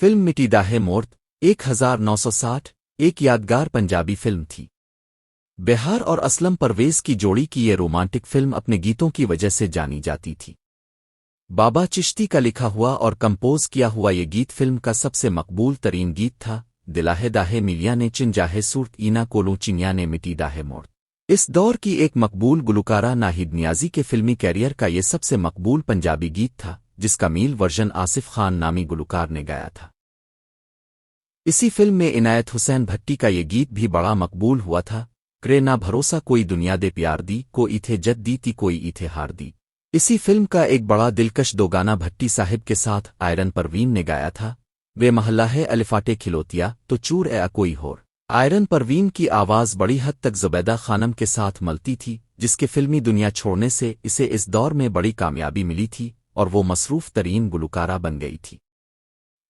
Film مٹیدہ مورت 1960 ایک یادگار پنجابی فلم تھی۔ بہار اور اسلم پرویز کی جوڑی کی یہ رومانٹک فلم اپنے گیتوں کی وجہ سے جانی جاتی تھی۔ بابا چشتی کا لکھا ہوا اور کمپوز کیا ہوا یہ گیت فلم کا سب سے مقبول ترین گیت تھا۔ دلاہے داہے ملیا نے چن جاہے صورت اینا کولوں چنیا نے مٹیدہ مورت۔ اس دور کی ایک مقبول گلوکارہ ناہید نیازی کے فلمی کیریئر کا یہ سب سے مقبول پنجابی گیت تھا، جس کا میل ورژن آصف خان نامی گلوکار نے گایا تھا۔ اسی فلم میں عنایت حسین بھٹی کا یہ گیت بھی بڑا مقبول ہوا تھا۔ کرے نہ بھروسہ کوئی دنیا دے پیار دی، کو ایتھے جد دی تی کوئی ایتھے ہار دی۔ اسی فلم کا ایک بڑا دلکش دو گانا بھٹی صاحب کے ساتھ آئرن پروین نے گایا تھا، وے محلہ ہے الفاٹے کھلوتیا تو چور اے کوئی ہور۔ آئرن پروین کی آواز بڑی حد تک زبیدہ خانم کے ساتھ ملتی تھی، جس کے فلمی دنیا چھوڑنے سے اسے اس دور میں بڑی کامیابی ملی تھی اور وہ مصروف ترین گلوکارہ بن گئی تھی۔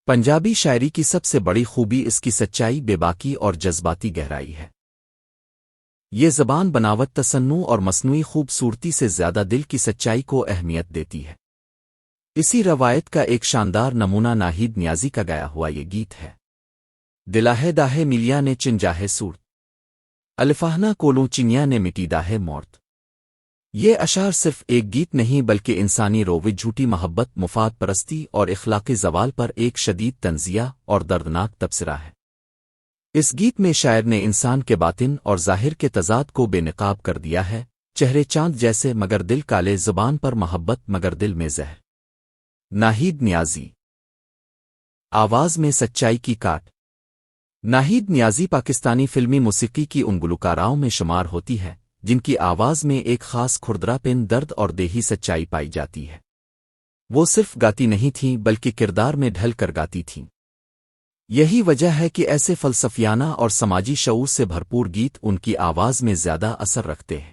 پنجابی شاعری کی سب سے بڑی خوبی اس کی سچائی، بے باکی اور جذباتی گہرائی ہے۔ یہ زبان بناوٹ، تصنع اور مصنوعی خوبصورتی سے زیادہ دل کی سچائی کو اہمیت دیتی ہے۔ اسی روایت کا ایک شاندار نمونہ ناہید نیازی کا گایا ہوا یہ گیت ہے۔ دلاہے داہے ملیا نے چن جاہے صورت، الفاہنا کولوں چنیا نے مٹیدہ مورت۔ یہ اشعار صرف ایک گیت نہیں بلکہ انسانی روش، جھوٹی محبت، مفاد پرستی اور اخلاقی زوال پر ایک شدید تنزیہ اور دردناک تبصرہ ہے۔ اس گیت میں شاعر نے انسان کے باطن اور ظاہر کے تضاد کو بے نقاب کر دیا ہے۔ چہرے چاند جیسے مگر دل کالے، زبان پر محبت مگر دل میں زہر۔ ناہید نیازی، آواز میں سچائی کی کاٹ۔ ناہید نیازی پاکستانی فلمی موسیقی کی ان گلوکاراؤں میں شمار ہوتی ہے جن کی آواز میں ایک خاص کھردرا پن، درد اور دیہی سچائی پائی جاتی ہے۔ وہ صرف گاتی نہیں تھیں بلکہ کردار میں ڈھل کر گاتی تھیں۔ یہی وجہ ہے کہ ایسے فلسفیانہ اور سماجی شعور سے بھرپور گیت ان کی آواز میں زیادہ اثر رکھتے ہیں۔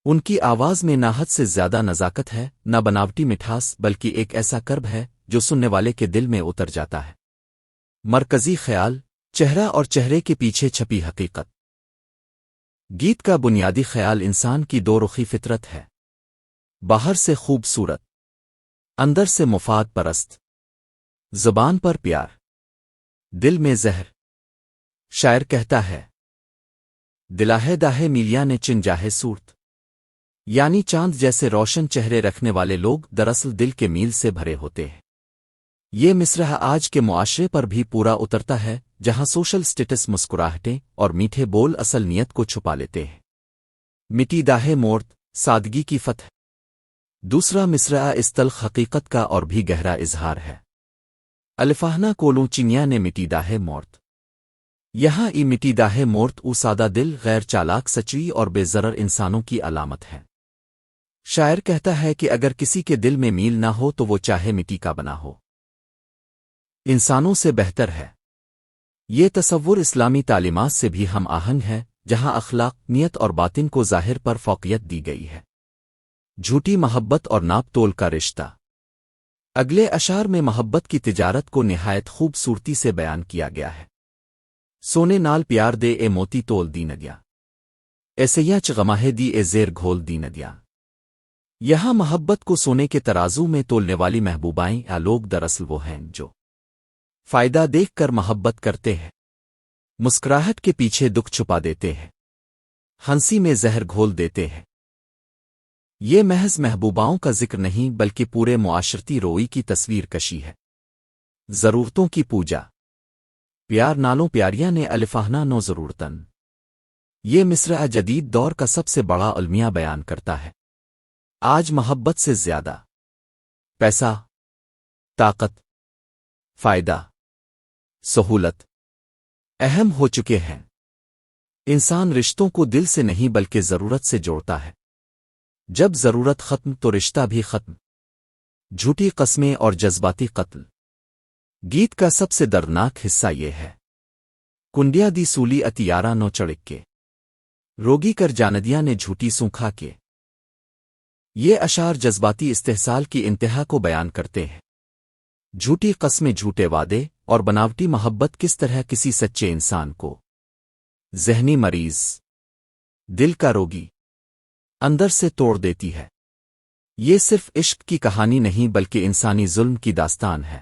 ان کی آواز میں نہ حد سے زیادہ نزاکت ہے، نہ بناوٹی مٹھاس، بلکہ ایک ایسا کرب ہے جو سننے والے کے دل میں اتر جاتا ہے۔ مرکزی خیال، چہرہ اور چہرے کے پیچھے چھپی حقیقت۔ گیت کا بنیادی خیال انسان کی دو رخی فطرت ہے، باہر سے خوبصورت، اندر سے مفاد پرست، زبان پر پیار، دل میں زہر۔ شاعر کہتا ہے، دلاہے داہے ملیا نے چن جاہے صورت، یعنی چاند جیسے روشن چہرے رکھنے والے لوگ دراصل دل کے میل سے بھرے ہوتے ہیں۔ یہ مصرعہ آج کے معاشرے پر بھی پورا اترتا ہے، جہاں سوشل سٹیٹس، مسکراہٹیں اور میٹھے بول اصل نیت کو چھپا لیتے ہیں۔ مٹیدہ مورت، سادگی کی فتح۔ دوسرا مصرعہ اس تلخ حقیقت کا اور بھی گہرا اظہار ہے۔ الفاہنا کولوں چنیا نے مٹیدہ مورت۔ یہاں ای مٹیدہ مورت او سادہ دل، غیر چالاک، سچی اور بے ضرر انسانوں کی علامت ہے۔ شاعر کہتا ہے کہ اگر کسی کے دل میں میل نہ ہو تو وہ چاہے مٹی کا بنا ہو، انسانوں سے بہتر ہے۔ یہ تصور اسلامی تعلیمات سے بھی ہم آہنگ ہے، جہاں اخلاق، نیت اور باطن کو ظاہر پر فوقیت دی گئی ہے۔ جھوٹی محبت اور ناپ تول کا رشتہ۔ اگلے اشعار میں محبت کی تجارت کو نہایت خوبصورتی سے بیان کیا گیا ہے۔ سونے نال پیار دے اے موتی تول دی ندیا، ایسیا چ غماہے دی اے زیر گھول دی ندیا۔ یہاں محبت کو سونے کے ترازو میں تولنے والی محبوبائیں یا لوگ دراصل وہ ہیں جو فائدہ دیکھ کر محبت کرتے ہیں، مسکراہٹ کے پیچھے دکھ چھپا دیتے ہیں، ہنسی میں زہر گھول دیتے ہیں۔ یہ محض محبوباؤں کا ذکر نہیں بلکہ پورے معاشرتی روی کی تصویر کشی ہے۔ ضرورتوں کی پوجا، پیار نالوں پیاریاں نے الفاہنا نو ضرورتن۔ یہ مصرعہ جدید دور کا سب سے بڑا المیہ بیان کرتا ہے۔ آج محبت سے زیادہ پیسہ، طاقت، فائدہ، سہولت اہم ہو چکے ہیں۔ انسان رشتوں کو دل سے نہیں بلکہ ضرورت سے جوڑتا ہے۔ جب ضرورت ختم تو رشتہ بھی ختم۔ جھوٹی قسمیں اور جذباتی قتل۔ گیت کا سب سے دردناک حصہ یہ ہے، کنڈیا دی سولی اتیارا نو چڑک کے، روگی کر جاندیاں نے جھوٹی سونکھا کے۔ یہ اشعار جذباتی استحصال کی انتہا کو بیان کرتے ہیں۔ جھوٹی قسمیں، جھوٹے وعدے اور بناوٹی محبت کس طرح کسی سچے انسان کو ذہنی مریض، دل کا روگی، اندر سے توڑ دیتی ہے۔ یہ صرف عشق کی کہانی نہیں بلکہ انسانی ظلم کی داستان ہے۔